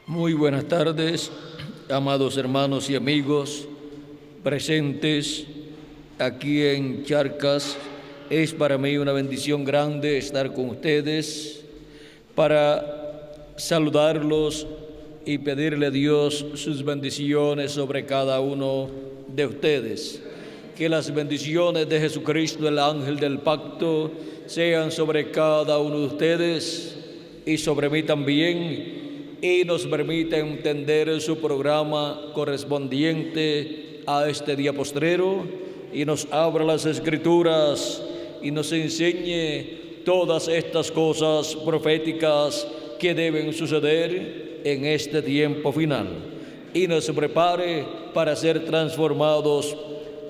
Muy buenas tardes, amados hermanos y amigos presentes aquí en Charcas. Es para mí una bendición grande estar con ustedes para saludarlos y pedirle a Dios sus bendiciones sobre cada uno de ustedes. Que las bendiciones de Jesucristo, el ángel del pacto, sean sobre cada uno de ustedes y sobre mí también, y nos permita entender su programa correspondiente a este día postrero, y nos abra las Escrituras y nos enseñe todas estas cosas proféticas que deben suceder en este tiempo final, y nos prepare para ser transformados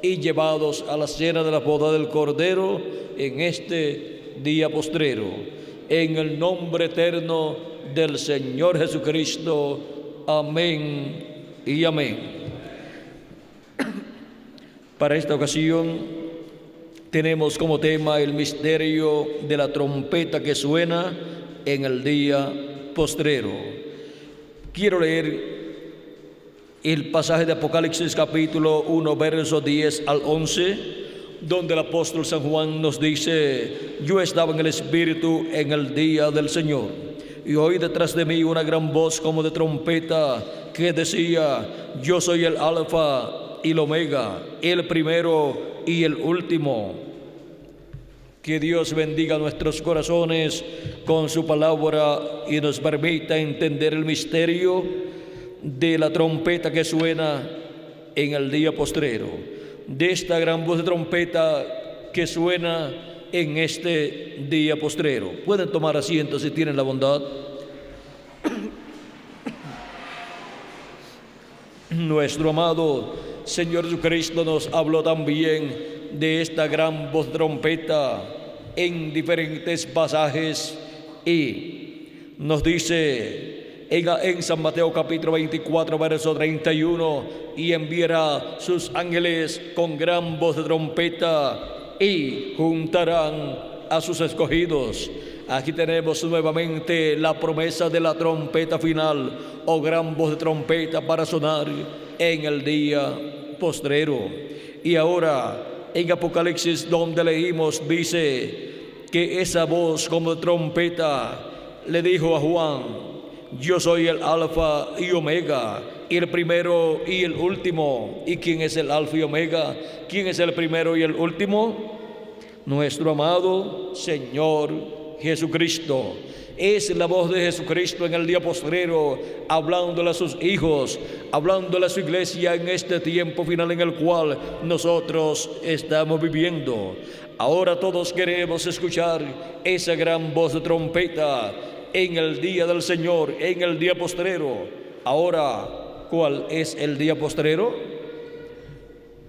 y llevados a la cena de la boda del Cordero en este día postrero. En el nombre eterno del Señor Jesucristo. Amén y amén. Para esta ocasión tenemos como tema el misterio de la trompeta que suena en el día postrero. Quiero leer el pasaje de Apocalipsis capítulo 1, versos 10 al 11, donde el apóstol San Juan nos dice: yo estaba en el Espíritu en el día del Señor, y oí detrás de mí una gran voz como de trompeta que decía: yo soy el Alfa y el Omega, el primero y el último. Que Dios bendiga nuestros corazones con su palabra y nos permita entender el misterio de la trompeta que suena en el día postrero, de esta gran voz de trompeta que suena en este día postrero. Pueden tomar asiento si tienen la bondad. Nuestro amado Señor Jesucristo nos habló también de esta gran voz de trompeta en diferentes pasajes, y nos dice en San Mateo capítulo 24, verso 31, y enviará sus ángeles con gran voz de trompeta y juntarán a sus escogidos. Aquí tenemos nuevamente la promesa de la trompeta final o gran voz de trompeta para sonar en el día postrero. Y ahora en Apocalipsis, donde leímos, dice que esa voz como de trompeta le dijo a Juan: yo soy el Alfa y Omega, el primero y el último. ¿Y quién es el Alfa y Omega? ¿Quién es el primero y el último? Nuestro amado Señor Jesucristo. Es la voz de Jesucristo en el día postrero, hablándole a sus hijos, hablándole a su iglesia en este tiempo final en el cual nosotros estamos viviendo. Ahora todos queremos escuchar esa gran voz de trompeta en el día del Señor, en el día postrero. Ahora, ¿cuál es el día postrero?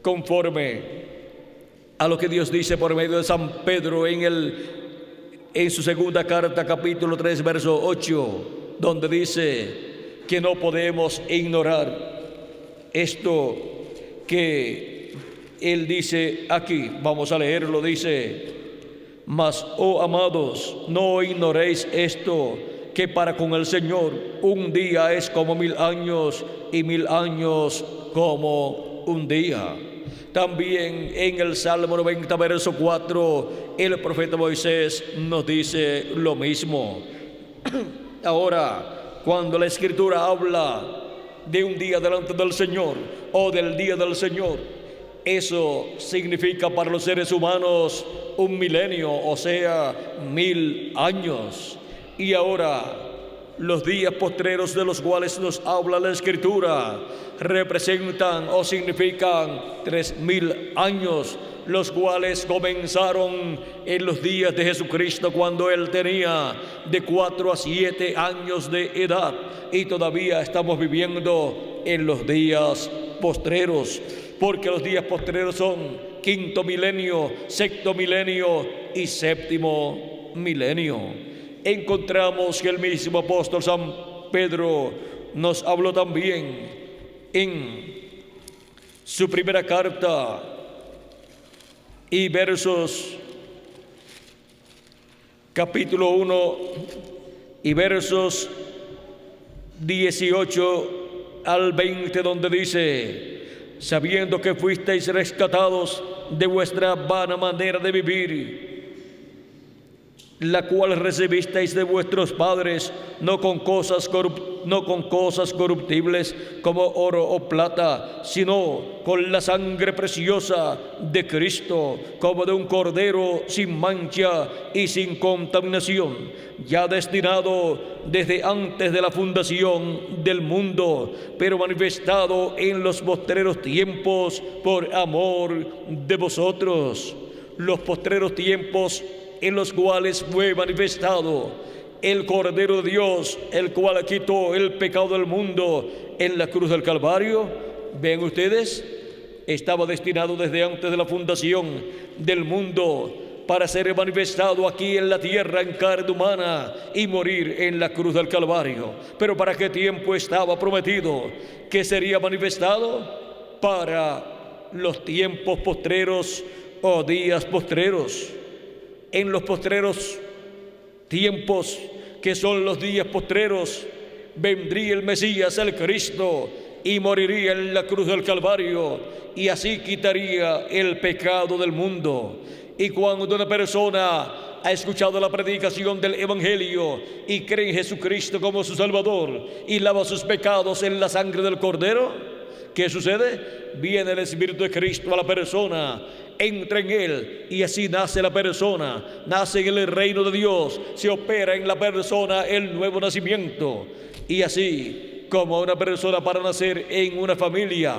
Conforme a lo que Dios dice por medio de San Pedro en su segunda carta, capítulo 3, verso 8, donde dice que no podemos ignorar esto que Él dice aquí. Vamos a leerlo. Dice: mas, oh amados, no ignoréis esto, que para con el Señor un día es como 1000 años, y 1000 años como un día. También en el Salmo 90, verso 4, el profeta Moisés nos dice lo mismo. Ahora, cuando la Escritura habla de un día delante del Señor o del día del Señor, eso significa para los seres humanos un milenio, o sea, 1000 años. Y ahora, los días postreros de los cuales nos habla la Escritura representan o significan 3000 años, los cuales comenzaron en los días de Jesucristo, cuando Él tenía de 4 a 7 años de edad, y todavía estamos viviendo en los días postreros, porque los días postreros son quinto milenio, sexto milenio y séptimo milenio. Encontramos que el mismo apóstol San Pedro nos habló también en su primera carta y versos capítulo 1 y versos 18 al 20, donde dice: sabiendo que fuisteis rescatados de vuestra vana manera de vivir, la cual recibisteis de vuestros padres, no con cosas corruptibles como oro o plata, sino con la sangre preciosa de Cristo, como de un cordero sin mancha y sin contaminación, ya destinado desde antes de la fundación del mundo, pero manifestado en los postreros tiempos por amor de vosotros. Los postreros tiempos en los cuales fue manifestado el Cordero de Dios, el cual quitó el pecado del mundo en la cruz del Calvario. Ven ustedes, estaba destinado desde antes de la fundación del mundo para ser manifestado aquí en la tierra en carne humana y morir en la cruz del Calvario. Pero ¿para qué tiempo estaba prometido que sería manifestado? Para los tiempos postreros o días postreros. En los postreros tiempos, que son los días postreros, vendría el Mesías, el Cristo, y moriría en la cruz del Calvario, y así quitaría el pecado del mundo. Y cuando una persona ha escuchado la predicación del Evangelio y cree en Jesucristo como su Salvador y lava sus pecados en la sangre del Cordero, ¿qué sucede? Viene el Espíritu de Cristo a la persona, entra en él, y así nace la persona, nace en el reino de Dios, se opera en la persona el nuevo nacimiento. Y así como una persona para nacer en una familia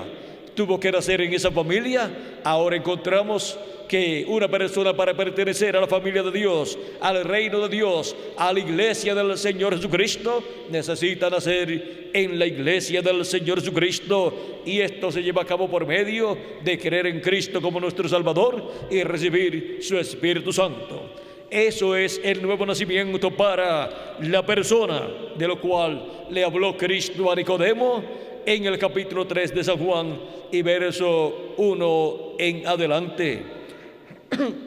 tuvo que nacer en esa familia, ahora encontramos que una persona para pertenecer a la familia de Dios, al reino de Dios, a la iglesia del Señor Jesucristo, necesita nacer en la iglesia del Señor Jesucristo, y esto se lleva a cabo por medio de creer en Cristo como nuestro Salvador y recibir su Espíritu Santo. Eso es el nuevo nacimiento para la persona, de lo cual le habló Cristo a Nicodemo en el capítulo 3 de San Juan y verso 1 en adelante.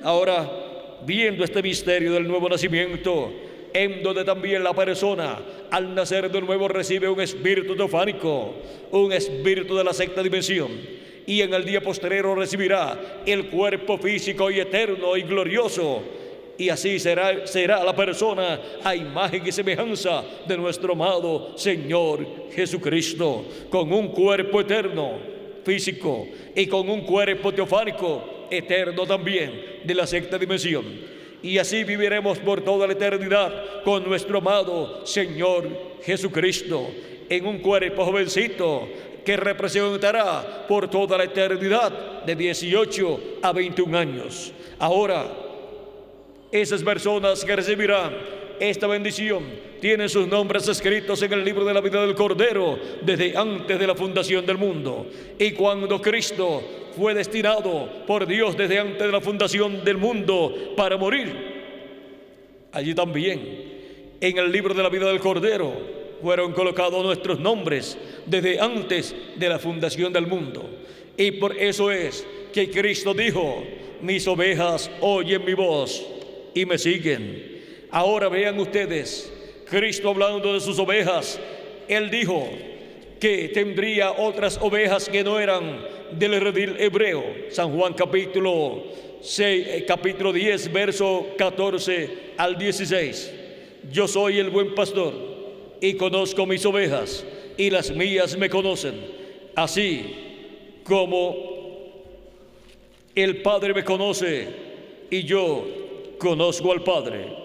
Ahora, viendo este misterio del nuevo nacimiento, en donde también la persona al nacer de nuevo recibe un espíritu teofánico, un espíritu de la sexta dimensión, y en el día postrero recibirá el cuerpo físico y eterno y glorioso, y así será la persona a imagen y semejanza de nuestro amado Señor Jesucristo, con un cuerpo eterno físico y con un cuerpo teofánico eterno también de la sexta dimensión. Y así viviremos por toda la eternidad con nuestro amado Señor Jesucristo, en un cuerpo jovencito que representará por toda la eternidad de 18 a 21 años. Ahora, esas personas que recibirán esta bendición tienen sus nombres escritos en el libro de la vida del Cordero desde antes de la fundación del mundo. Y cuando Cristo fue destinado por Dios desde antes de la fundación del mundo para morir, allí también en el libro de la vida del Cordero fueron colocados nuestros nombres desde antes de la fundación del mundo. Y por eso es que Cristo dijo: mis ovejas oyen mi voz y me siguen. Ahora vean ustedes, Cristo hablando de sus ovejas, Él dijo que tendría otras ovejas que no eran del redil hebreo. San Juan capítulo 10, verso 14 al 16. Yo soy el buen pastor y conozco mis ovejas, y las mías me conocen, así como el Padre me conoce y yo conozco al Padre.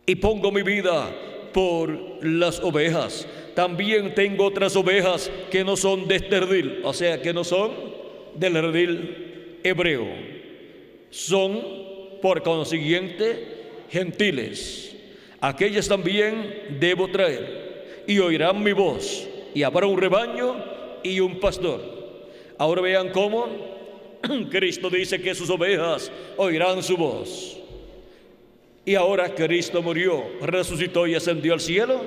Y pongo mi vida por las ovejas. También tengo otras ovejas que no son de este redil, o sea, que no son del redil hebreo. Son, por consiguiente, gentiles. Aquellas también debo traer, y oirán mi voz, y habrá un rebaño y un pastor. Ahora vean cómo Cristo dice que sus ovejas oirán su voz. Y ahora Cristo murió, resucitó y ascendió al cielo,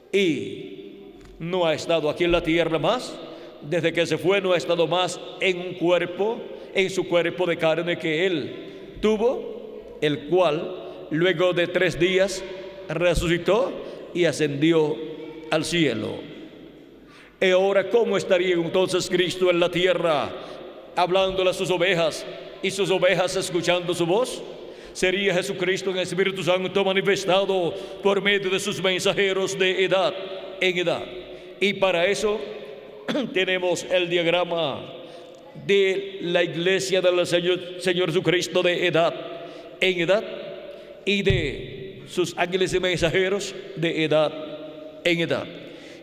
y no ha estado aquí en la tierra más. Desde que se fue no ha estado más en un cuerpo, en su cuerpo de carne que Él tuvo, el cual luego de 3 días resucitó y ascendió al cielo. Y ahora, ¿cómo estaría entonces Cristo en la tierra, hablándole a sus ovejas y sus ovejas escuchando su voz? Sería Jesucristo en el Espíritu Santo manifestado por medio de sus mensajeros de edad en edad. Y para eso tenemos el diagrama de la iglesia del Señor Jesucristo de edad en edad y de sus ángeles y mensajeros de edad en edad.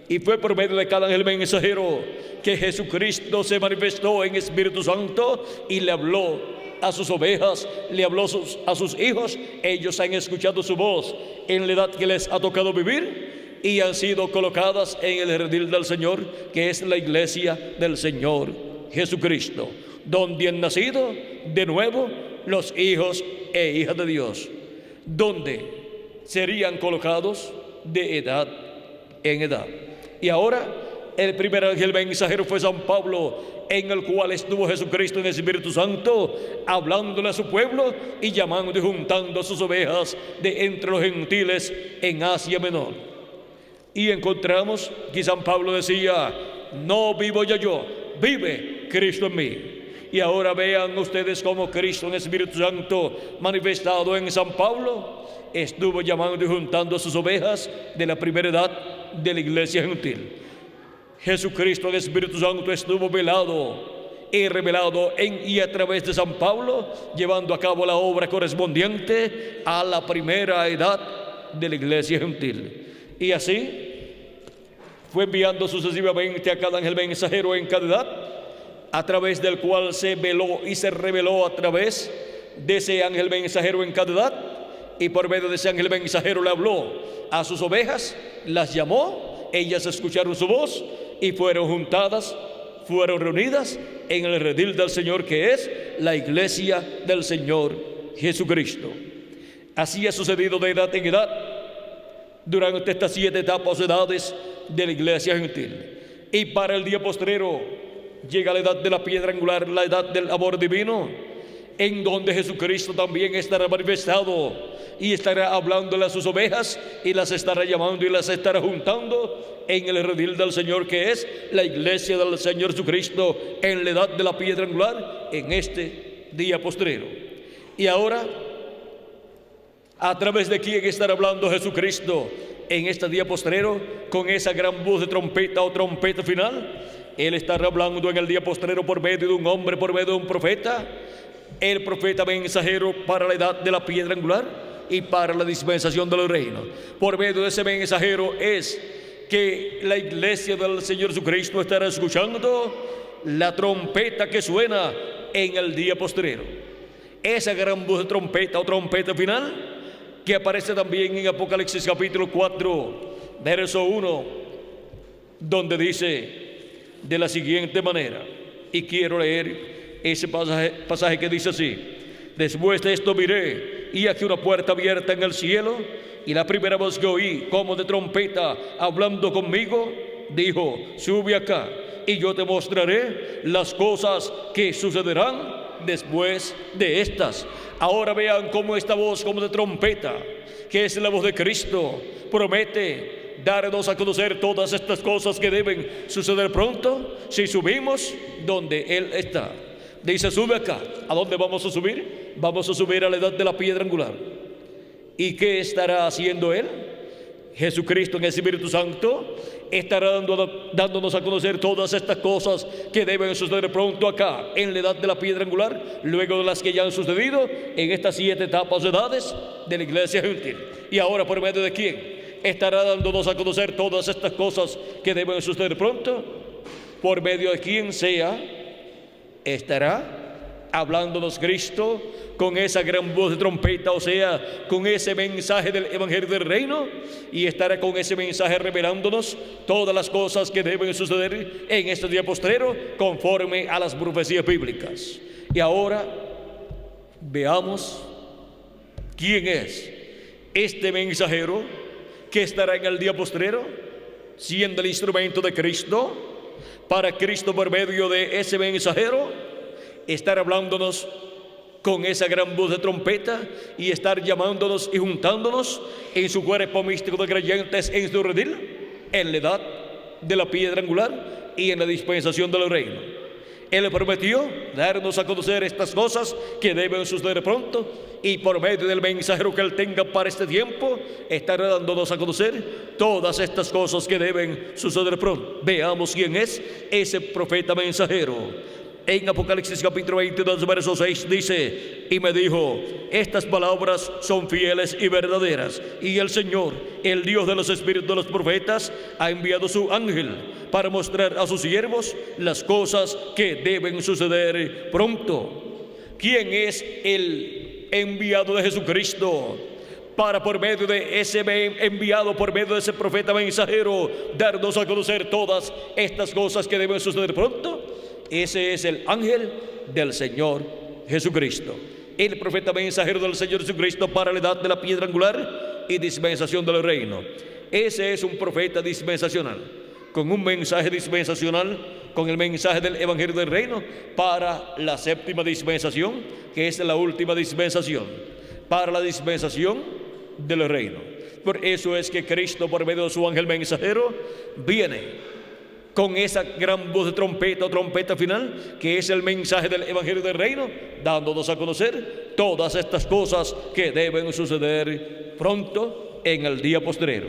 Y fue por medio de cada ángel mensajero que Jesucristo se manifestó en Espíritu Santo y le habló a sus ovejas, le habló a sus hijos. Ellos han escuchado su voz en la edad que les ha tocado vivir y han sido colocadas en el redil del Señor, que es la iglesia del Señor Jesucristo, donde han nacido de nuevo los hijos e hijas de Dios, donde serían colocados de edad en edad. Y ahora el primer ángel mensajero fue San Pablo, en el cual estuvo Jesucristo en el Espíritu Santo, hablándole a su pueblo y llamando y juntando a sus ovejas de entre los gentiles en Asia Menor. Y encontramos que San Pablo decía: no vivo ya yo, vive Cristo en mí. Y ahora vean ustedes cómo Cristo en el Espíritu Santo manifestado en San Pablo estuvo llamando y juntando a sus ovejas de la primera edad de la iglesia gentil. Jesucristo en el Espíritu Santo estuvo velado y revelado en y a través de San Pablo, llevando a cabo la obra correspondiente a la primera edad de la iglesia gentil. Y así fue enviando sucesivamente a cada ángel mensajero en cada edad, a través del cual se veló y se reveló a través de ese ángel mensajero en cada edad. Y por medio de ese ángel mensajero le habló a sus ovejas, las llamó, ellas escucharon su voz y fueron juntadas, fueron reunidas en el redil del Señor, que es la iglesia del Señor Jesucristo. Así ha sucedido de edad en edad durante estas 7 etapas o edades de la iglesia gentil. Y para el día postrero llega la edad de la piedra angular, la edad del amor divino, en donde Jesucristo también estará manifestado y estará hablándole a sus ovejas y las estará llamando y las estará juntando en el redil del Señor, que es la iglesia del Señor Jesucristo, en la edad de la piedra angular, en este día postrero. Y ahora, ¿a través de quién estará hablando Jesucristo en este día postrero? Con esa gran voz de trompeta o trompeta final. Él estará hablando en el día postrero por medio de un hombre, por medio de un profeta, el profeta mensajero para la edad de la piedra angular y para la dispensación de los reinos. Por medio de ese mensajero es que la iglesia del Señor Jesucristo estará escuchando la trompeta que suena en el día postrero. Esa gran voz de trompeta o trompeta final que aparece también en Apocalipsis capítulo 4, verso 1, donde dice de la siguiente manera, y quiero leer ese pasaje que dice así: después de esto miré, y aquí una puerta abierta en el cielo, y la primera voz que oí, como de trompeta, hablando conmigo, dijo: sube acá, y yo te mostraré las cosas que sucederán después de estas. Ahora vean cómo esta voz, como de trompeta, que es la voz de Cristo, promete darnos a conocer todas estas cosas que deben suceder pronto si subimos donde Él está. Dice: sube acá. ¿A dónde vamos a subir? Vamos a subir a la edad de la piedra angular. ¿Y qué estará haciendo Él? Jesucristo en el Espíritu Santo estará dándonos a conocer todas estas cosas que deben suceder pronto acá en la edad de la piedra angular, luego de las que ya han sucedido en estas 7 etapas de edades de la iglesia gentil. Y ahora, ¿por medio de quién estará dándonos a conocer todas estas cosas que deben suceder pronto? Por medio de quien sea, estará hablándonos Cristo con esa gran voz de trompeta, o sea, con ese mensaje del Evangelio del Reino, y estará con ese mensaje revelándonos todas las cosas que deben suceder en este día postrero conforme a las profecías bíblicas. Y ahora veamos quién es este mensajero que estará en el día postrero, siendo el instrumento de Cristo, para Cristo por medio de ese mensajero estar hablándonos con esa gran voz de trompeta y estar llamándonos y juntándonos en su cuerpo místico de creyentes en su redil, en la edad de la piedra angular y en la dispensación del reino. Él prometió darnos a conocer estas cosas que deben suceder pronto, y por medio del mensajero que Él tenga para este tiempo, estará dándonos a conocer todas estas cosas que deben suceder pronto. Veamos quién es ese profeta mensajero. En Apocalipsis capítulo 22, verso 6 dice: y me dijo, estas palabras son fieles y verdaderas, y el Señor, el Dios de los espíritus de los profetas, ha enviado su ángel para mostrar a sus siervos las cosas que deben suceder pronto. ¿Quién es el enviado de Jesucristo? Para por medio de ese enviado, por medio de ese profeta mensajero, darnos a conocer todas estas cosas que deben suceder pronto. Ese es el ángel del Señor Jesucristo, el profeta mensajero del Señor Jesucristo para la edad de la piedra angular y dispensación del reino. Ese es un profeta dispensacional, con un mensaje dispensacional, con el mensaje del Evangelio del Reino para la séptima dispensación, que es la última dispensación, para la dispensación del reino. Por eso es que Cristo, por medio de su ángel mensajero, viene con esa gran voz de trompeta o trompeta final, que es el mensaje del Evangelio del Reino, dándonos a conocer todas estas cosas que deben suceder pronto en el día postrero.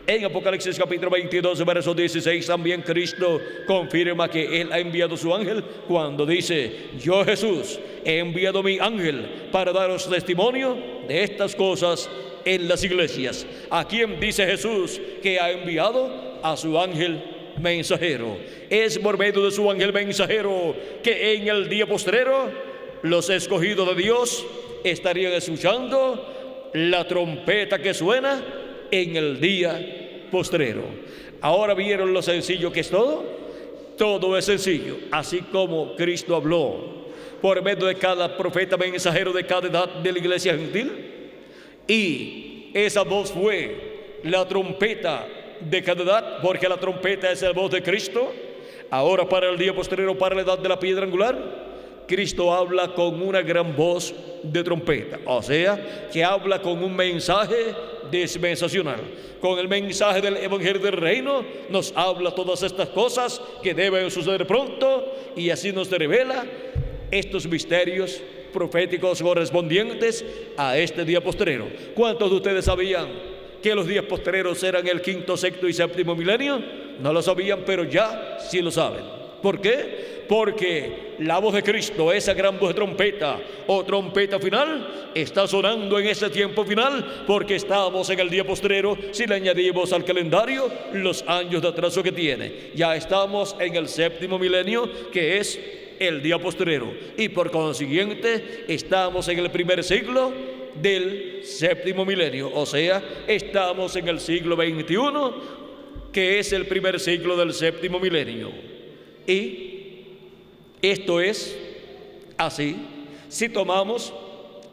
En Apocalipsis capítulo 22, verso 16, también Cristo confirma que Él ha enviado su ángel cuando dice: yo, Jesús, he enviado mi ángel para daros testimonio de estas cosas en las iglesias. ¿A quién dice Jesús que ha enviado? A su ángel mensajero. Es por medio de su ángel mensajero que en el día postrero los escogidos de Dios estarían escuchando la trompeta que suena en el día postrero. Ahora vieron lo sencillo que es todo. Todo es sencillo, así como Cristo habló por medio de cada profeta mensajero de cada edad de la iglesia gentil, y esa voz fue la trompeta de cada edad, porque la trompeta es la voz de Cristo. Ahora para el día posterior, para la edad de la piedra angular, Cristo habla con una gran voz de trompeta, o sea, que habla con un mensaje dispensacional. Con el mensaje del Evangelio del Reino nos habla todas estas cosas que deben suceder pronto, y así nos revela estos misterios proféticos correspondientes a este día postrero. ¿Cuántos de ustedes sabían que los días postreros eran el quinto, sexto y séptimo milenio? No lo sabían, pero ya sí lo saben. ¿Por qué? Porque la voz de Cristo, esa gran voz de trompeta o trompeta final, está sonando en ese tiempo final, porque estamos en el día postrero. Si le añadimos al calendario los años de atraso que tiene, ya estamos en el séptimo milenio, que es el día postrero, y por consiguiente estamos en el primer siglo del séptimo milenio, o sea, estamos en el siglo XXI, que es el primer siglo del séptimo milenio. Y esto es así si tomamos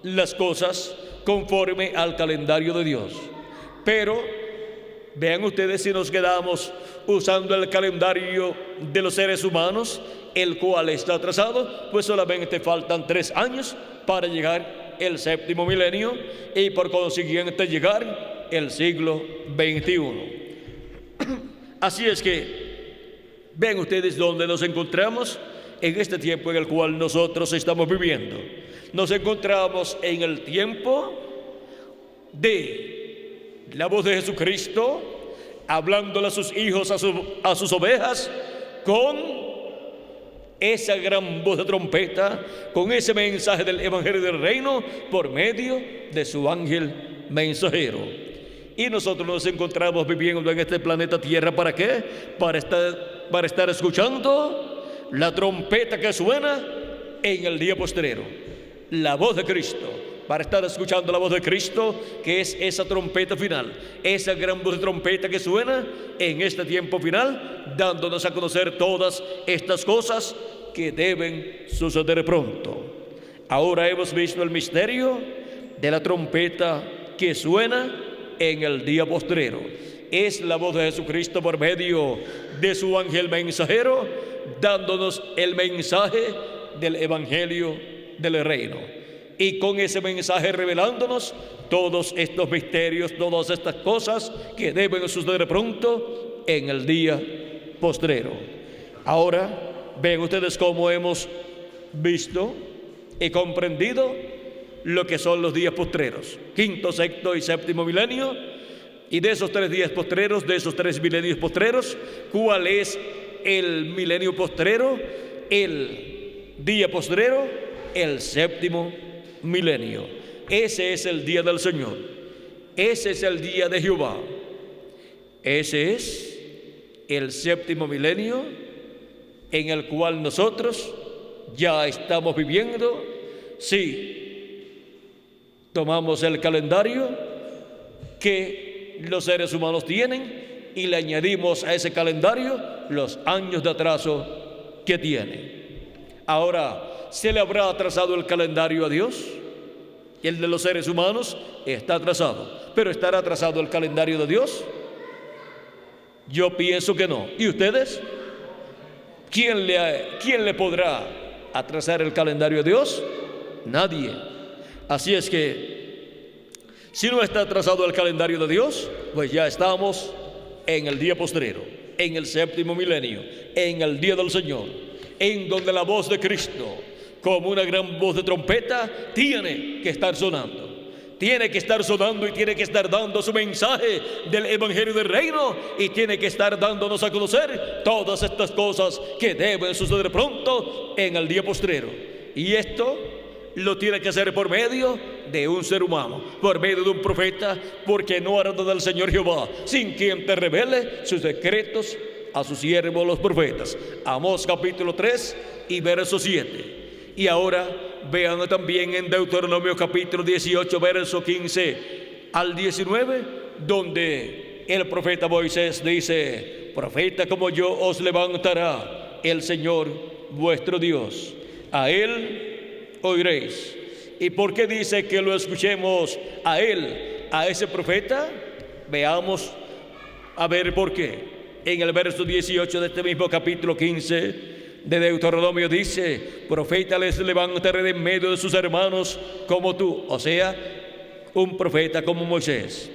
las cosas conforme al calendario de Dios. Pero vean ustedes, si nos quedamos usando el calendario de los seres humanos, el cual está atrasado, pues solamente faltan 3 años para llegar el séptimo milenio, y por consiguiente llegar el siglo XXI. Así es que ven ustedes dónde nos encontramos en este tiempo en el cual nosotros estamos viviendo. Nos encontramos en el tiempo de la voz de Jesucristo hablándole a sus hijos, a sus ovejas, con esa gran voz de trompeta, con ese mensaje del Evangelio del Reino por medio de su ángel mensajero. Y nosotros nos encontramos viviendo en este planeta Tierra, ¿para qué? Para estar escuchando la trompeta que suena en el día postrero, la voz de Cristo, para estar escuchando la voz de Cristo, que es esa trompeta final, esa gran voz de trompeta que suena en este tiempo final, dándonos a conocer todas estas cosas que deben suceder pronto. Ahora hemos visto el misterio de la trompeta que suena en el día postrero. Es la voz de Jesucristo por medio de su ángel mensajero, dándonos el mensaje del Evangelio del Reino. y con ese mensaje revelándonos todos estos misterios, todas estas cosas que deben suceder pronto en el día postrero. Ahora, ven ustedes cómo hemos visto y comprendido lo que son los días postreros, quinto, sexto y séptimo milenio. Y de esos 3 días postreros, de esos 3 milenios postreros, ¿cuál es el milenio postrero? El día postrero, el séptimo milenio. Ese es el día del Señor. Ese es el día de Jehová. Ese es el séptimo milenio en el cual nosotros ya estamos viviendo. Sí, tomamos el calendario que los seres humanos tienen y le añadimos a ese calendario los años de atraso que tiene. Ahora, ¿se le habrá atrasado el calendario a Dios? El de los seres humanos está atrasado, pero ¿estará atrasado el calendario de Dios? Yo pienso que no. ¿Y ustedes? ¿Quién le podrá atrasar el calendario de Dios? Nadie. Así es que si no está atrasado el calendario de Dios, pues ya estamos en el día postrero, en el séptimo milenio, en el día del Señor, en donde la voz de Cristo, como una gran voz de trompeta, tiene que estar sonando. Tiene que estar sonando y tiene que estar dando su mensaje del Evangelio del Reino, y tiene que estar dándonos a conocer todas estas cosas que deben suceder pronto en el día postrero. Y esto lo tiene que hacer por medio de un ser humano, por medio de un profeta, porque no hará nada del Señor Jehová sin quien te revele sus decretos a sus siervos los profetas. Amós capítulo 3 y verso 7. Y ahora vean también en Deuteronomio capítulo 18 verso 15 al 19, donde el profeta Moisés dice: profeta como yo os levantará el Señor vuestro Dios, a él oiréis. ¿Y por qué dice que lo escuchemos a él, a ese profeta? Veamos a ver por qué. En el verso 18 de este mismo capítulo 15 de Deuteronomio dice: profeta les levantaré de en medio de sus hermanos como tú, o sea, un profeta como Moisés,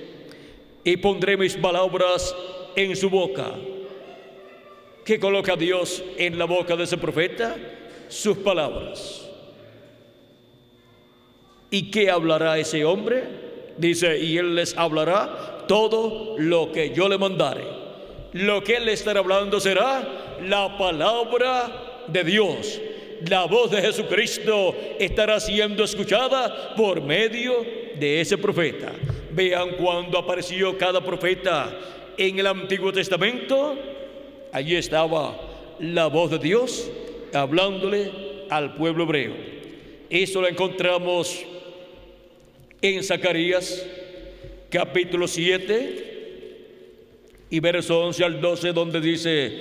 y pondré mis palabras en su boca. ¿Qué coloca Dios en la boca de ese profeta? Sus palabras. ¿Y qué hablará ese hombre? Dice: y él les hablará todo lo que yo le mandare. Lo que él le estará hablando será la palabra de Dios. La voz de Jesucristo estará siendo escuchada por medio de ese profeta. Vean cuando apareció cada profeta en el Antiguo Testamento. Allí estaba la voz de Dios hablándole al pueblo hebreo. Eso lo encontramos en Zacarías capítulo 7 y verso 11 al 12, donde dice,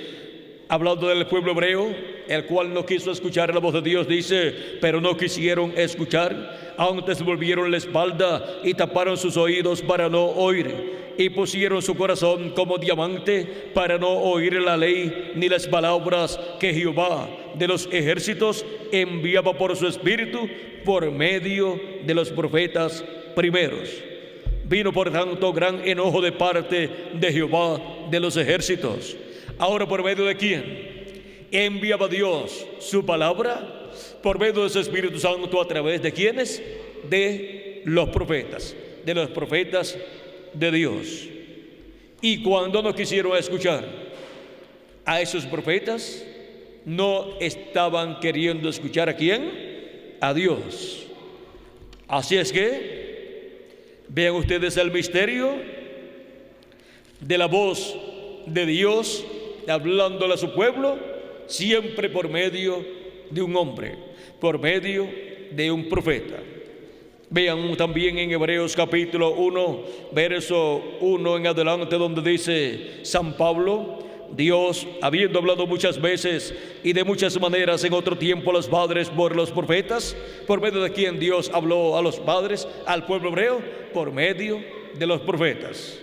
hablando del pueblo hebreo, el cual no quiso escuchar la voz de Dios, dice: pero no quisieron escuchar, antes volvieron la espalda y taparon sus oídos para no oír, y pusieron su corazón como diamante para no oír la ley ni las palabras que Jehová de los ejércitos enviaba por su espíritu por medio de los profetas primeros. Vino por tanto gran enojo de parte de Jehová de los ejércitos. Ahora, ¿por medio de quién enviaba Dios su palabra? Por medio de su Espíritu Santo. ¿A través de quiénes? De los profetas de Dios. Y cuando no quisieron escuchar a esos profetas, no estaban queriendo escuchar ¿a quién? A Dios. Así es que vean ustedes el misterio de la voz de Dios hablándole a su pueblo, siempre por medio de un hombre, por medio de un profeta. Vean también en Hebreos capítulo 1, verso 1 en adelante, donde dice San Pablo: Dios, habiendo hablado muchas veces y de muchas maneras en otro tiempo a los padres por los profetas. ¿Por medio de quién Dios habló a los padres, al pueblo hebreo? Por medio de los profetas.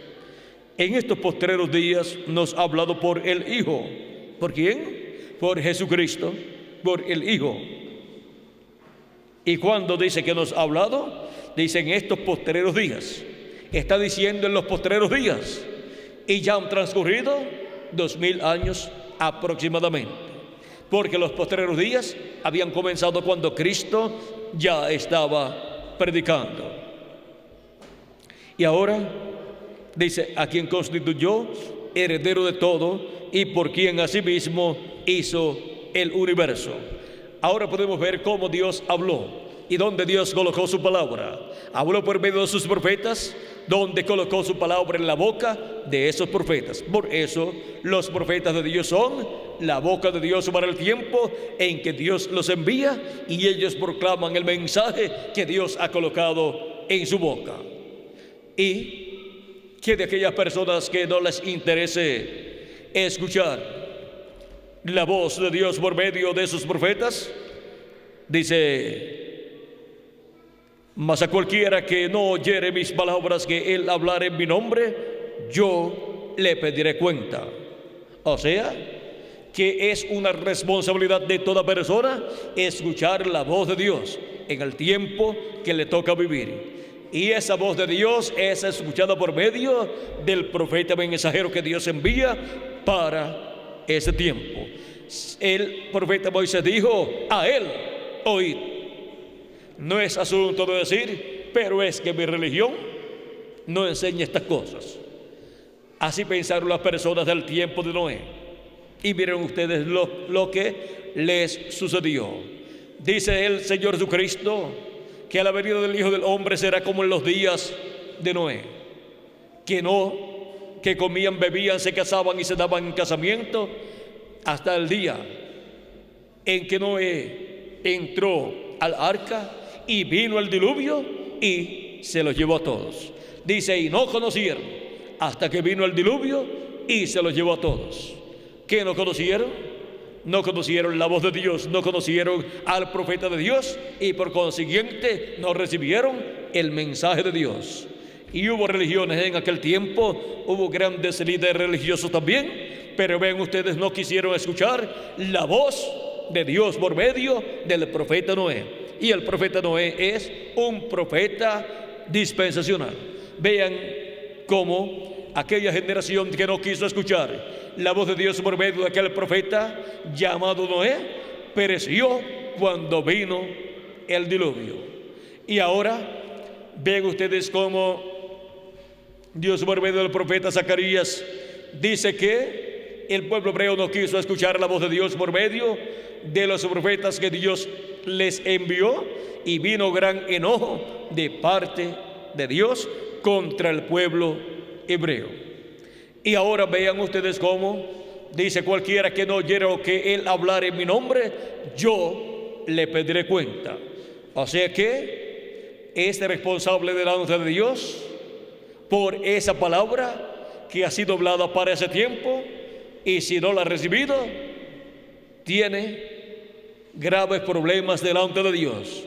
En estos postreros días nos ha hablado por el Hijo. ¿Por quién? Por Jesucristo, por el Hijo. ¿Y cuándo dice que nos ha hablado? Dice en estos postreros días. Está diciendo en los postreros días. Y ya han transcurrido 2000 años aproximadamente. Porque los postreros días habían comenzado cuando Cristo ya estaba predicando. Y ahora dice: a quien constituyó heredero de todo y por quien asimismo hizo el universo. Ahora podemos ver cómo Dios habló y dónde Dios colocó su palabra. Habló por medio de sus profetas, donde colocó su palabra en la boca de esos profetas. Por eso los profetas de Dios son la boca de Dios para el tiempo en que Dios los envía, y ellos proclaman el mensaje que Dios ha colocado en su boca. Y que de aquellas personas que no les interese escuchar la voz de Dios por medio de sus profetas, dice: mas a cualquiera que no oyere mis palabras que él hablar en mi nombre, yo le pediré cuenta. O sea, que es una responsabilidad de toda persona escuchar la voz de Dios en el tiempo que le toca vivir. Y esa voz de Dios es escuchada por medio del profeta mensajero que Dios envía para ese tiempo. El profeta Moisés dijo: a él oíd. No es asunto de decir, pero es que mi religión no enseña estas cosas. Así pensaron las personas del tiempo de Noé. Y miren ustedes lo que les sucedió. Dice el Señor Jesucristo que a la venida del Hijo del Hombre será como en los días de Noé, que comían, bebían, se casaban y se daban en casamiento, hasta el día en que Noé entró al arca y vino el diluvio y se los llevó a todos. Dice: y no conocieron hasta que vino el diluvio y se los llevó a todos. ¿Qué no conocieron? No conocieron la voz de Dios, no conocieron al profeta de Dios, y por consiguiente no recibieron el mensaje de Dios. Y hubo religiones en aquel tiempo, hubo grandes líderes religiosos también, pero ven ustedes, no quisieron escuchar la voz de Dios por medio del profeta Noé. Y el profeta Noé es un profeta dispensacional. Vean cómo aquella generación que no quiso escuchar la voz de Dios por medio de aquel profeta llamado Noé, pereció cuando vino el diluvio. Y ahora ven ustedes cómo Dios por medio del profeta Zacarías dice que el pueblo hebreo no quiso escuchar la voz de Dios por medio de los profetas que Dios les envió, y vino gran enojo de parte de Dios contra el pueblo hebreo. Y ahora vean ustedes cómo dice: cualquiera que no oyere o que él hablar en mi nombre, yo le pediré cuenta. O sea que es responsable delante de Dios por esa palabra que ha sido hablada para ese tiempo, y si no la ha recibido, tiene graves problemas delante de Dios.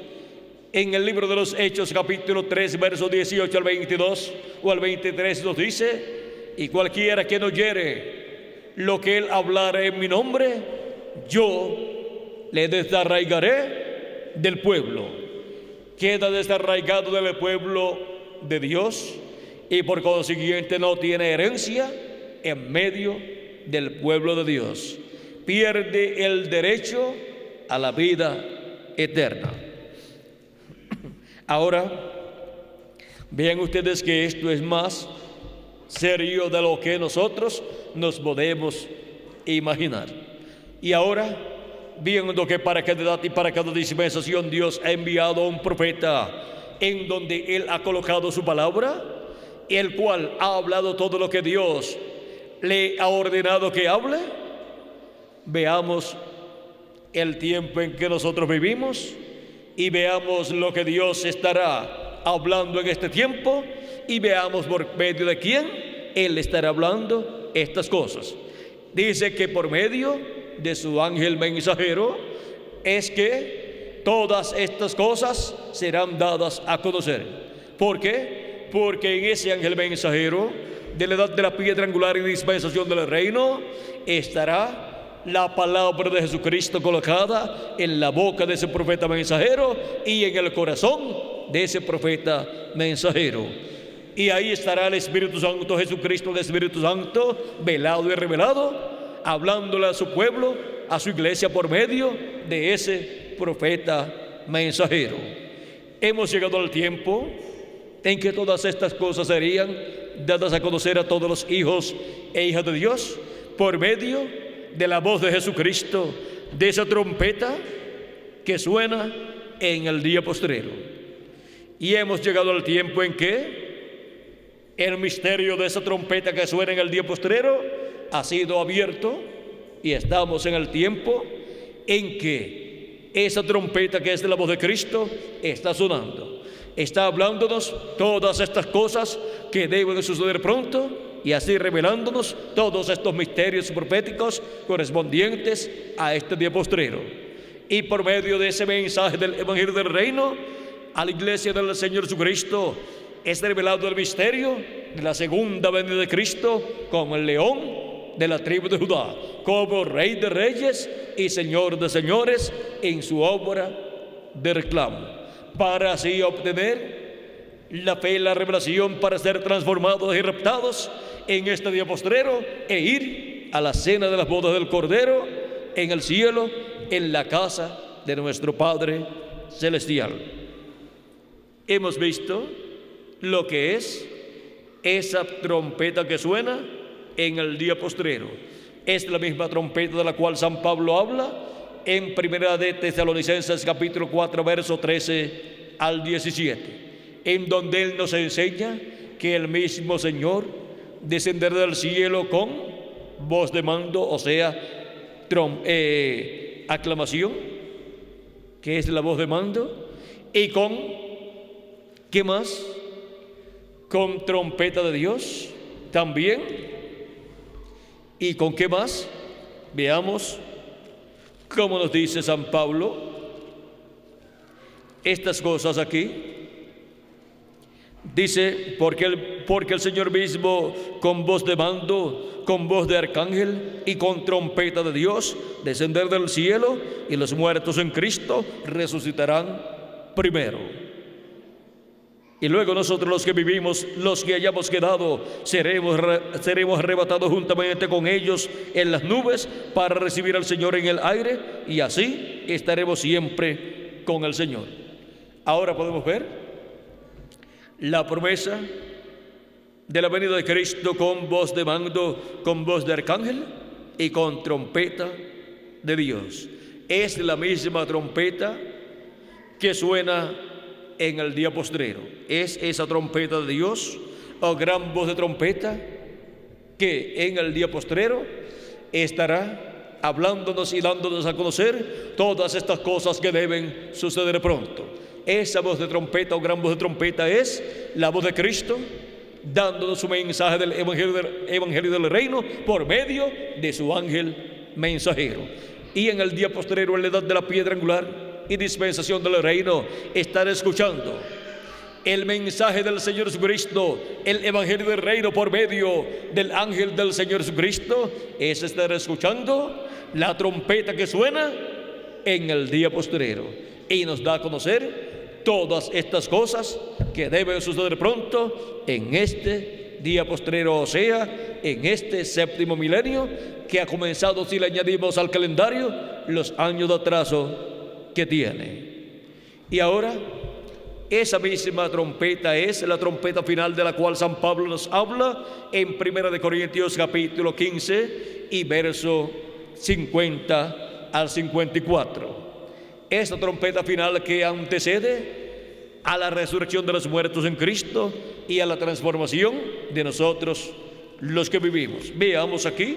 En el libro de los Hechos, capítulo 3, versos 18 al 22 o al 23, nos dice: y cualquiera que no oyere lo que él hablare en mi nombre, yo le desarraigaré del pueblo. Queda desarraigado del pueblo de Dios, y por consiguiente no tiene herencia en medio del pueblo de Dios. Pierde el derecho a la vida eterna. Ahora, vean ustedes que esto es más serio de lo que nosotros nos podemos imaginar. Y ahora, viendo que para cada edad y para cada dispensación Dios ha enviado a un profeta en donde Él ha colocado su palabra, el cual ha hablado todo lo que Dios le ha ordenado que hable, veamos el tiempo en que nosotros vivimos y veamos lo que Dios estará hablando en este tiempo, y veamos por medio de quién Él estará hablando estas cosas. Dice que por medio de su ángel mensajero es que todas estas cosas serán dadas a conocer. ¿Por qué? Porque en ese ángel mensajero de la edad de la piedra angular y dispensación del reino estará la palabra de Jesucristo colocada en la boca de ese profeta mensajero y en el corazón de ese profeta mensajero. Y ahí estará el Espíritu Santo, Jesucristo, el Espíritu Santo, velado y revelado, hablándole a su pueblo, a su iglesia por medio de ese profeta mensajero. Hemos llegado al tiempo en que todas estas cosas serían dadas a conocer a todos los hijos e hijas de Dios por medio de la voz de Jesucristo, de esa trompeta que suena en el día postrero. Y hemos llegado al tiempo en que el misterio de esa trompeta que suena en el día postrero ha sido abierto, y estamos en el tiempo en que esa trompeta, que es de la voz de Cristo, está sonando. Está hablándonos todas estas cosas que deben suceder pronto, y así revelándonos todos estos misterios proféticos correspondientes a este día postrero. Y por medio de ese mensaje del Evangelio del Reino a la iglesia del Señor Jesucristo es revelado el misterio de la segunda venida de Cristo como el león de la tribu de Judá, como Rey de reyes y Señor de señores en su obra de reclamo, para así obtener la fe y la revelación para ser transformados y raptados en este día postrero e ir a la cena de las bodas del Cordero en el cielo, en la casa de nuestro Padre Celestial. Hemos visto lo que es esa trompeta que suena en el día postrero. Es la misma trompeta de la cual San Pablo habla en Primera de Tesalonicenses capítulo 4 verso 13 al 17, en donde él nos enseña que el mismo Señor descenderá del cielo con voz de mando, o sea, aclamación, que es la voz de mando, y con, ¿qué más? Con trompeta de Dios también. ¿Y con qué más? Veamos cómo nos dice San Pablo estas cosas aquí. Dice, porque el Señor mismo con voz de mando, con voz de arcángel y con trompeta de Dios descender del cielo, y los muertos en Cristo resucitarán primero. Y luego nosotros los que vivimos, los que hayamos quedado, seremos arrebatados juntamente con ellos en las nubes para recibir al Señor en el aire, y así estaremos siempre con el Señor. Ahora podemos ver la promesa de la venida de Cristo con voz de mando, con voz de arcángel y con trompeta de Dios. Es la misma trompeta que suena en el día postrero. Es esa trompeta de Dios, o gran voz de trompeta, que en el día postrero estará hablándonos y dándonos a conocer todas estas cosas que deben suceder pronto. Esa voz de trompeta o gran voz de trompeta es la voz de Cristo dándonos su mensaje del Evangelio del Reino por medio de su ángel mensajero. Y en el día postrero, en la edad de la piedra angular y dispensación del reino, estar escuchando el mensaje del Señor Jesucristo, el Evangelio del Reino por medio del ángel del Señor Jesucristo, es estar escuchando la trompeta que suena en el día postrero y nos da a conocer todas estas cosas que deben suceder pronto en este día postrero, o sea, en este séptimo milenio que ha comenzado, si le añadimos al calendario los años de atraso que tiene. Y ahora esa misma trompeta es la trompeta final de la cual San Pablo nos habla en 1 Corintios capítulo 15 y verso 50 al 54. Esta trompeta final que antecede a la resurrección de los muertos en Cristo y a la transformación de nosotros los que vivimos. Veamos aquí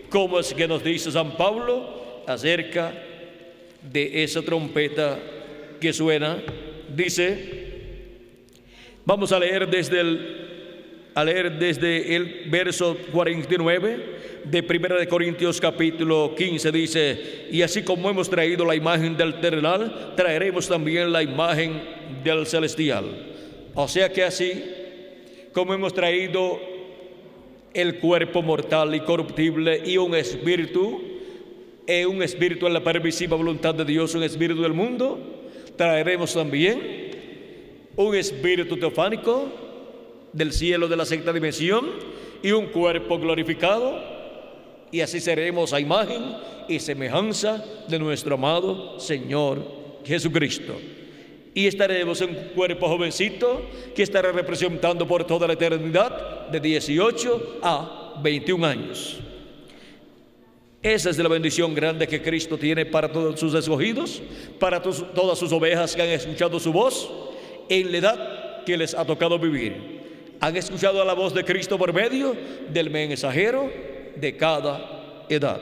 cómo es que nos dice San Pablo acerca de esa trompeta que suena. Dice, vamos a leer desde el verso 49 de 1 Corintios capítulo 15. Dice, y así como hemos traído la imagen del terrenal, traeremos también la imagen del celestial. O sea que así como hemos traído el cuerpo mortal y corruptible y un espíritu un espíritu en la permisiva voluntad de Dios, un espíritu del mundo, traeremos también un espíritu teofánico del cielo de la sexta dimensión y un cuerpo glorificado, y así seremos a imagen y semejanza de nuestro amado Señor Jesucristo. Y estaremos en un cuerpo jovencito que estará representando por toda la eternidad de 18 a 21 años. Esa es la bendición grande que Cristo tiene para todos sus escogidos, para todas sus ovejas que han escuchado su voz en la edad que les ha tocado vivir. Han escuchado la voz de Cristo por medio del mensajero de cada edad.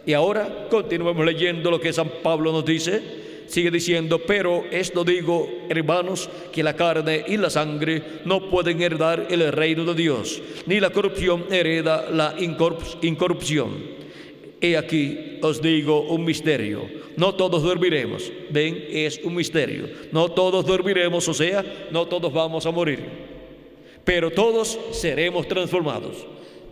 Y ahora continuemos leyendo lo que San Pablo nos dice. Sigue diciendo: pero esto digo, hermanos, que la carne y la sangre no pueden heredar el reino de Dios, ni la corrupción hereda la incorrupción. He aquí os digo un misterio: no todos dormiremos. Ven, es un misterio. No todos dormiremos, o sea, no todos vamos a morir, pero todos seremos transformados.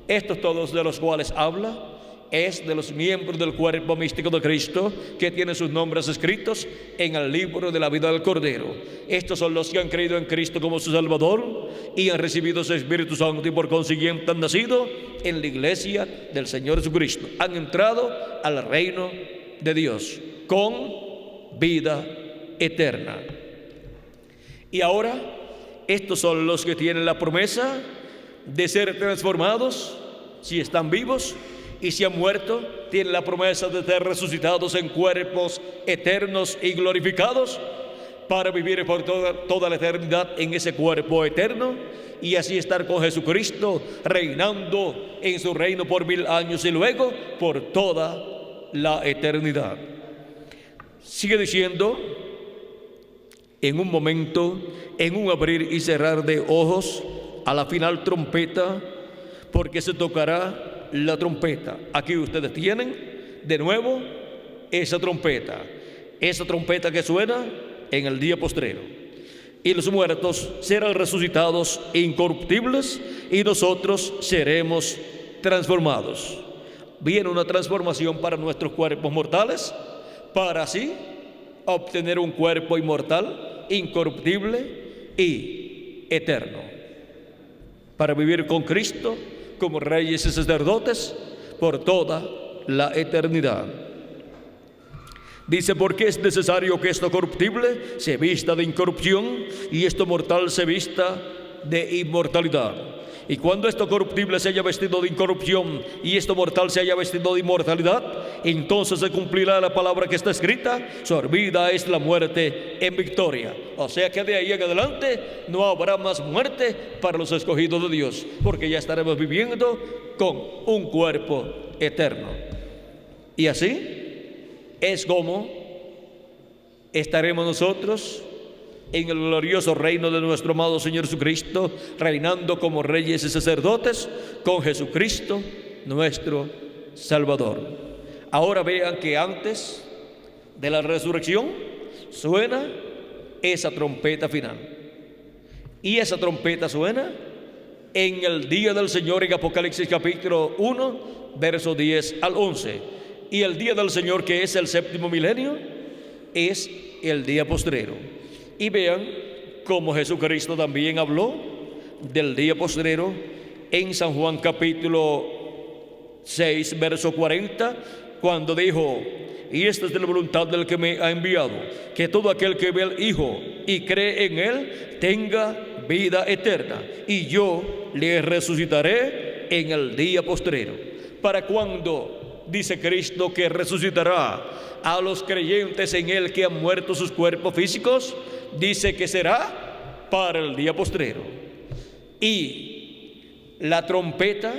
Estos todos de los cuales habla es de los miembros del cuerpo místico de Cristo, que tienen sus nombres escritos en el libro de la vida del Cordero. Estos son los que han creído en Cristo como su Salvador y han recibido su Espíritu Santo, y por consiguiente han nacido en la iglesia del Señor Jesucristo. Han entrado al reino de Dios con vida eterna. Y ahora, estos son los que tienen la promesa de ser transformados si están vivos, y si han muerto, tienen la promesa de ser resucitados en cuerpos eternos y glorificados para vivir por toda la eternidad en ese cuerpo eterno, y así estar con Jesucristo reinando en su reino por 1000 años y luego por toda la eternidad. Sigue diciendo: en un momento, en un abrir y cerrar de ojos, a la final trompeta, porque se tocará la trompeta. Aquí ustedes tienen de nuevo esa trompeta que suena en el día postrero. Y los muertos serán resucitados incorruptibles, y nosotros seremos transformados. Viene una transformación para nuestros cuerpos mortales, para así obtener un cuerpo inmortal, incorruptible y eterno, para vivir con Cristo como reyes y sacerdotes por toda la eternidad. Dice: porque es necesario que esto corruptible se vista de incorrupción y esto mortal se vista de inmortalidad. Y cuando esto corruptible se haya vestido de incorrupción y esto mortal se haya vestido de inmortalidad, entonces se cumplirá la palabra que está escrita: sorbida es la muerte en victoria. O sea que de ahí en adelante no habrá más muerte para los escogidos de Dios, porque ya estaremos viviendo con un cuerpo eterno. Y así es como estaremos nosotros en el glorioso reino de nuestro amado Señor Jesucristo, reinando como reyes y sacerdotes con Jesucristo nuestro Salvador. Ahora vean que antes de la resurrección suena esa trompeta final, y esa trompeta suena en el día del Señor, en Apocalipsis capítulo 1 versos 10 al 11. Y el día del Señor, que es el séptimo milenio, es el día postrero. Y vean cómo Jesucristo también habló del día postrero en San Juan capítulo 6 verso 40, cuando dijo: y esta es de la voluntad del que me ha enviado, que todo aquel que ve al Hijo y cree en Él tenga vida eterna, y yo le resucitaré en el día postrero. ¿Para cuándo dice Cristo que resucitará a los creyentes en Él que han muerto sus cuerpos físicos? Dice que será para el día postrero. Y la trompeta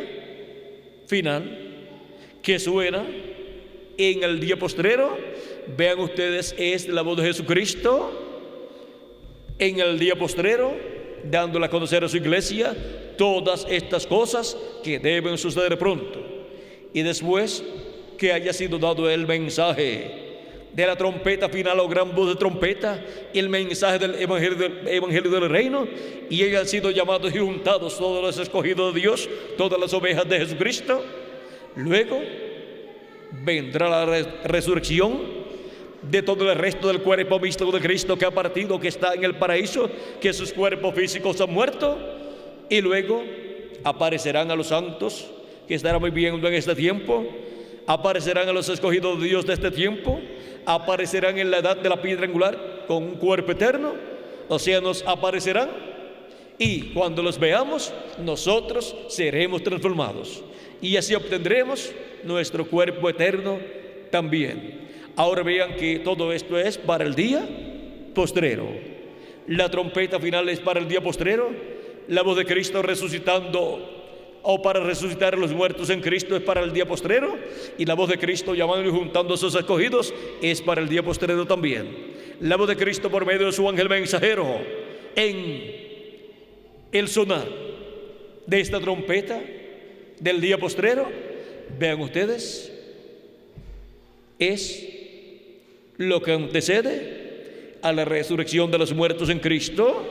final que suena en el día postrero, vean ustedes, es la voz de Jesucristo en el día postrero, dándole a conocer a su iglesia todas estas cosas que deben suceder pronto. Y después que haya sido dado el mensaje de la trompeta final o gran voz de trompeta, el mensaje del evangelio del reino, y hayan sido llamados y juntados todos los escogidos de Dios, todas las ovejas de Jesucristo, luego vendrá la resurrección de todo el resto del cuerpo místico de Cristo que ha partido, que está en el paraíso, que sus cuerpos físicos han muerto, y luego aparecerán a los santos que estarán viviendo en este tiempo, aparecerán a los escogidos de Dios de este tiempo, aparecerán en la edad de la piedra angular con un cuerpo eterno, o sea, nos aparecerán, y cuando los veamos, nosotros seremos transformados, y así obtendremos nuestro cuerpo eterno también. Ahora vean que todo esto es para el día postrero. La trompeta final es para el día postrero. La voz de Cristo resucitando, o para resucitar a los muertos en Cristo, es para el día postrero. Y la voz de Cristo llamando y juntando a sus escogidos es para el día postrero también. La voz de Cristo por medio de su ángel mensajero en el sonar de esta trompeta del día postrero, vean ustedes, es lo que antecede a la resurrección de los muertos en Cristo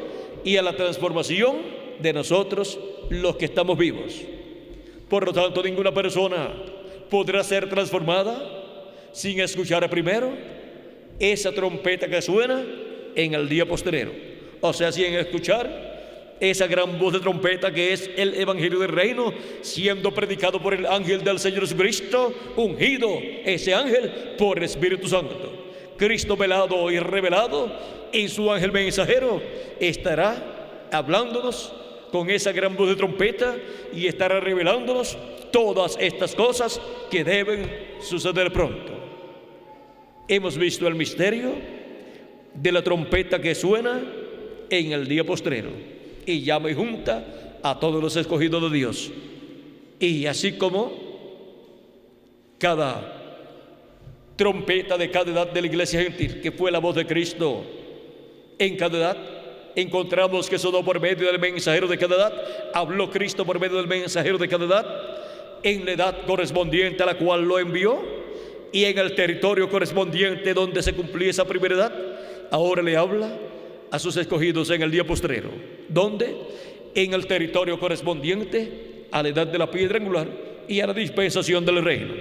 y a la transformación de nosotros los que estamos vivos. Por lo tanto, ninguna persona podrá ser transformada sin escuchar primero esa trompeta que suena en el día postrero, o sea, sin escuchar esa gran voz de trompeta que es el Evangelio del Reino, siendo predicado por el ángel del Señor Jesucristo, ungido ese ángel por el Espíritu Santo. Cristo velado y revelado en su ángel mensajero estará hablándonos con esa gran voz de trompeta y estará revelándonos todas estas cosas que deben suceder pronto. Hemos visto el misterio de la trompeta que suena en el día postrero y llama y junta a todos los escogidos de Dios. Y así como cada trompeta de cada edad de la iglesia gentil, que fue la voz de Cristo en cada edad, encontramos que sonó por medio del mensajero de cada edad, habló Cristo por medio del mensajero de cada edad, en la edad correspondiente a la cual lo envió, y en el territorio correspondiente donde se cumplía esa primera edad, ahora le habla a sus escogidos en el día postrero, donde en el territorio correspondiente a la edad de la piedra angular y a la dispensación del reino,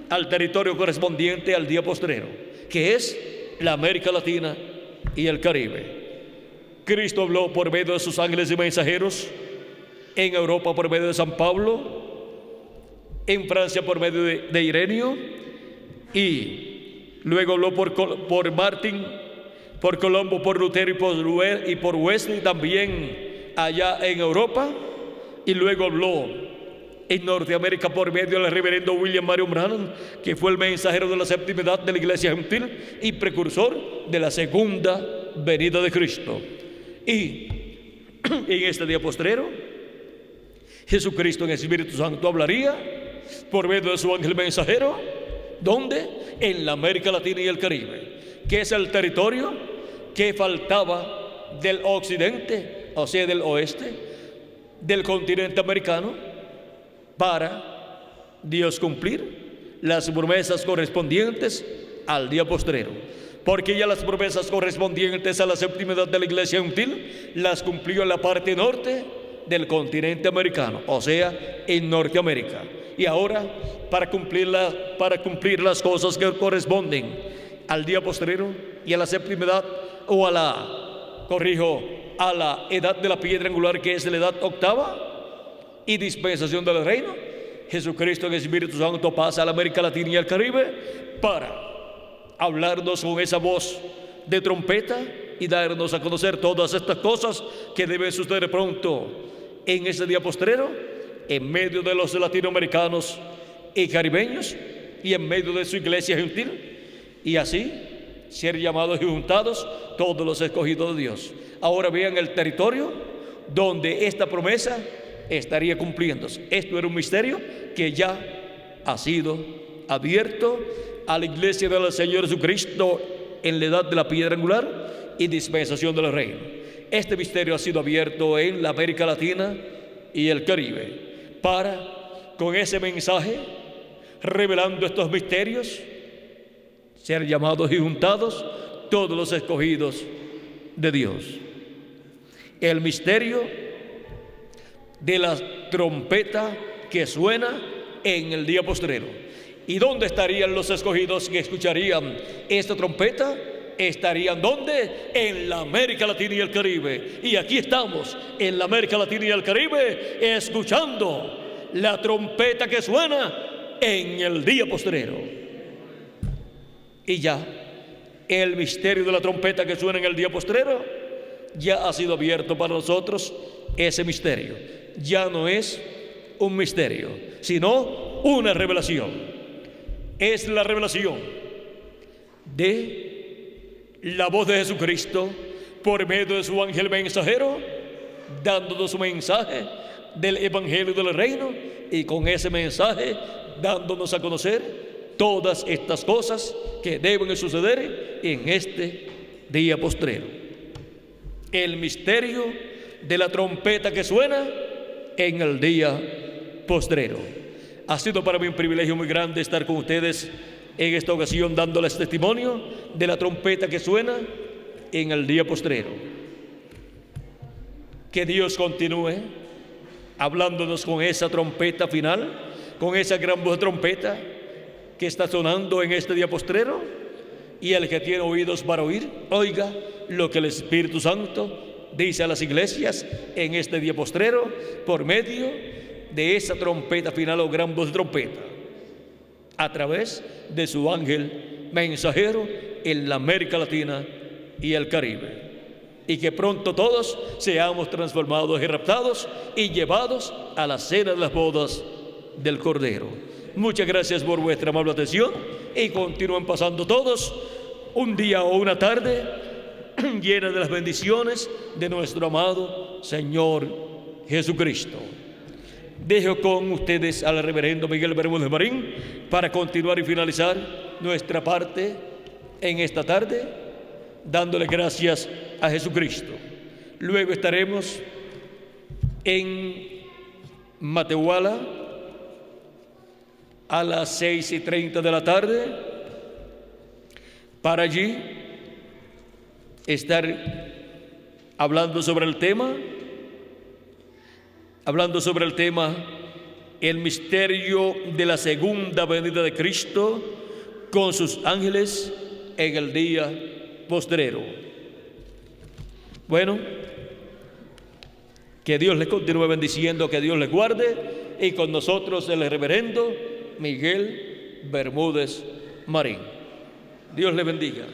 al territorio correspondiente al día postrero, que es la América Latina y el Caribe. Cristo habló por medio de sus ángeles y mensajeros en Europa por medio de San Pablo, en Francia por medio de Ireneo, y luego habló por Martín, por Colombo, por Lutero y por Wesley también allá en Europa, y luego habló en Norteamérica por medio del reverendo William Marion Branham, que fue el mensajero de la séptima edad de la iglesia gentil y precursor de la segunda venida de Cristo. Y en este día postrero, Jesucristo en el Espíritu Santo hablaría por medio de su ángel mensajero, ¿dónde? En la América Latina y el Caribe, que es el territorio que faltaba del occidente, o sea, del oeste, del continente americano, para Dios cumplir las promesas correspondientes al día postrero. Porque ya las promesas correspondientes a la séptima edad de la iglesia gentil las cumplió en la parte norte del continente americano, o sea, en Norteamérica. Y ahora, para cumplir las cosas que corresponden al día postrero y a la séptima edad, o a la edad de la piedra angular, que es la edad octava y dispensación del reino, Jesucristo en el Espíritu Santo pasa a la América Latina y al Caribe para hablarnos con esa voz de trompeta y darnos a conocer todas estas cosas que deben suceder pronto en ese día postrero, en medio de los latinoamericanos y caribeños y en medio de su iglesia gentil, y así ser llamados y juntados todos los escogidos de Dios. Ahora vean el territorio donde esta promesa estaría cumpliéndose. Esto era un misterio que ya ha sido abierto a la iglesia del Señor Jesucristo en la edad de la piedra angular y dispensación del reino. Este misterio ha sido abierto en la América Latina y el Caribe para, con ese mensaje, revelando estos misterios, ser llamados y juntados todos los escogidos de Dios. El misterio de la trompeta que suena en el día postrero. ¿Y dónde estarían los escogidos que escucharían esta trompeta? ¿Estarían dónde? En la América Latina y el Caribe. Y aquí estamos, en la América Latina y el Caribe, escuchando la trompeta que suena en el día postrero. Y ya, el misterio de la trompeta que suena en el día postrero ya ha sido abierto para nosotros. Ese misterio ya no es un misterio, sino una revelación. Es la revelación de la voz de Jesucristo por medio de su ángel mensajero, dándonos su mensaje del evangelio del reino, y con ese mensaje dándonos a conocer todas estas cosas que deben suceder en este día postrero. El misterio de la trompeta que suena en el día postrero. Ha sido para mí un privilegio muy grande estar con ustedes en esta ocasión, dándoles testimonio de la trompeta que suena en el día postrero. Que Dios continúe hablándonos con esa trompeta final, con esa gran voz de trompeta que está sonando en este día postrero. Y el que tiene oídos para oír, oiga lo que el Espíritu Santo dice a las iglesias en este día postrero por medio de esa trompeta final o gran voz de trompeta, a través de su ángel mensajero en la América Latina y el Caribe. Y que pronto todos seamos transformados y raptados y llevados a la cena de las bodas del Cordero. Muchas gracias por vuestra amable atención, y continúen pasando todos un día o una tarde llena de las bendiciones de nuestro amado Señor Jesucristo. Dejo con ustedes al reverendo Miguel Bermúdez Marín para continuar y finalizar nuestra parte en esta tarde, dándole gracias a Jesucristo. Luego estaremos en Matehuala a las 6:30 de la tarde, para allí estar hablando sobre el tema el misterio de la segunda venida de Cristo con sus ángeles en el día postrero. Bueno, que Dios les continúe bendiciendo, que Dios les guarde, y con nosotros el reverendo Miguel Bermúdez Marín. Dios les bendiga.